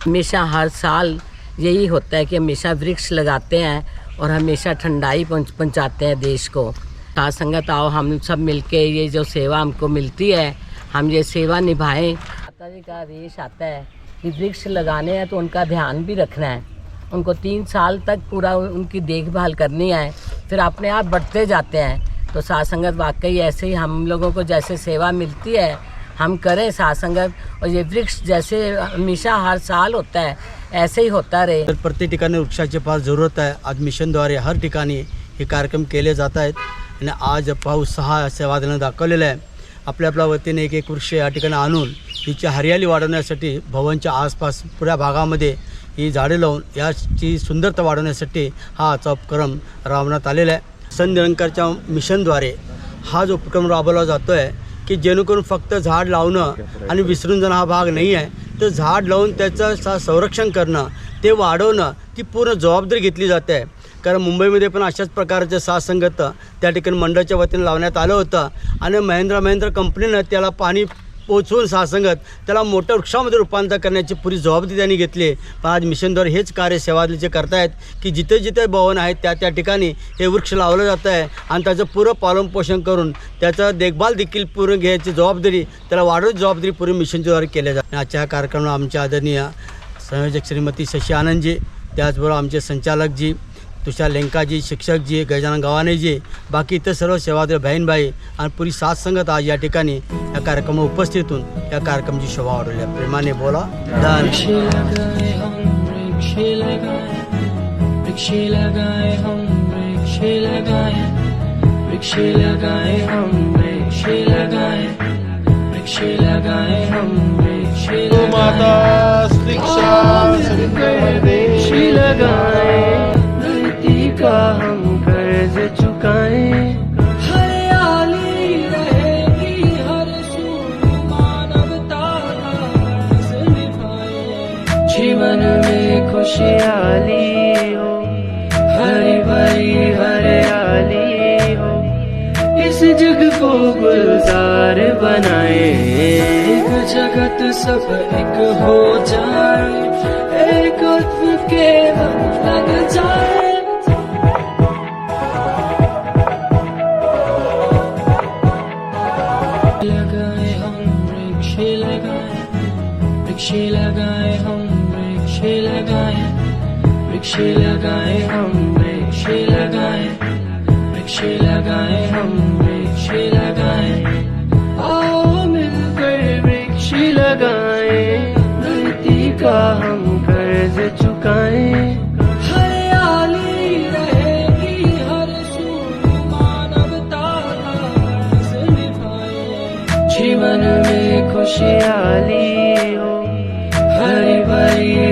हमेशा हर साल यही होता है कि हमेशा वृक्ष लगाते हैं और हमेशा ठंडाई पहुंचाते हैं देश को। साथ संगत आओ हम सब मिलके ये जो सेवा हमको मिलती है हम ये सेवा निभाएं। माता जी का आदेश आता है कि वृक्ष लगाने हैं तो उनका ध्यान भी रखना है, उनको 3 साल तक पूरा उनकी देखभाल करनी है, फिर अपने आप बढ़ते जाते हैं। तो साथ संगत वाकई ऐसे ही हम लोगों को जैसे सेवा मिलती है हम करें साथ संगत, और ये वृक्ष जैसे हमेशा हर साल होता है ऐसे ही होता रहे। तर प्रत्येक ठिकाणी वृक्षाची फार जरूरत आहे। आज मिशनद्वारे हर ठिकाणी हे कार्यक्रम केले जात आहेत आणि आज पाऊस हा सेवा देणं दाखवलेला आहे। आपल्या वतीने एक वृक्ष या ठिकाणी आणून हिची हरियाली वाढवण्यासाठी भवनच्या आसपास पुऱ्या भागामध्ये ही झाडे लावून याची सुंदरता वाढवण्यासाठी हा आजचा उपक्रम राबवण्यात आलेला आहे। सन निरंकारच्या मिशनद्वारे हा जो उपक्रम राबवला जातो आहे की जेणेकरून फक्त झाड लावणं आणि विसरून जाणं हा भाग नाही आहे, तर झाड लावून त्याचं संरक्षण करणं ते वाढवणं ती पूर्ण जबाबदारी घेतली जाते आहे। कारण मुंबईमध्ये पण अशाच प्रकारचं साथसंगत त्या ठिकाणी मंडळाच्या वतीने लावण्यात आलं होतं आणि महिंद्रा कंपनीनं त्याला पाणी पोचवून साथसंगत त्याला मोठ्या वृक्षामध्ये रूपांतर करण्याची पुरी जबाबदारी त्यांनी घेतली। पण आज मिशनद्वारे हेच कार्य सेवादलीचे करतायत की जिथे जिथे भवन आहेत त्या ठिकाणी हे वृक्ष लावलं जातं आहे आणि त्याचं पुरं पालनपोषण करून त्याचं देखभाल देखील पूर्ण घ्यायची जबाबदारी त्याला वाढवण्याची जबाबदारी पूर्ण मिशनच्याद्वारे केल्या जाते। आजच्या कार्यक्रमाला आमचे आदरणीय संयोजक श्रीमती शशी आनंदजी, त्याचबरोबर आमचे संचालकजी तुषार लेंकाजी, शिक्षकजी, गजानन गव्हाणेजी, बाकी इतर सर्व सेवादार बहीणभाई आणि पुरी साथ संगत आज या ठिकाणी या कार्यक्रमात उपस्थित होऊन या कार्यक्रमाची शोभा वाढवली आहे। प्रेमाने बोला धन। माता शिक्षा का हम कर्ज चुकाएं, हरियाली रहेगी हर सू, मानवता का कर्ज निभाएं। जीवन में खुशहाली हो, हरी भरी हरियाली हो, इस जग को गुलजार बनाए। एक जगत सब एक हो जाए, एक के लग जाए। वृक्ष लगाए हम वृक्ष लगाए, वृक्ष लगाए हम वृक्ष लगाए, वृक्ष लगाए हम वृक्ष लगाए। आओ मिलकर वृक्ष लगाए, धरती का हम कर्ज चुकाएं। हरियाली रहेगी हर सू, मानवता का कर्ज निभाएं। जीवन में खुशहाली हो, हरी भरी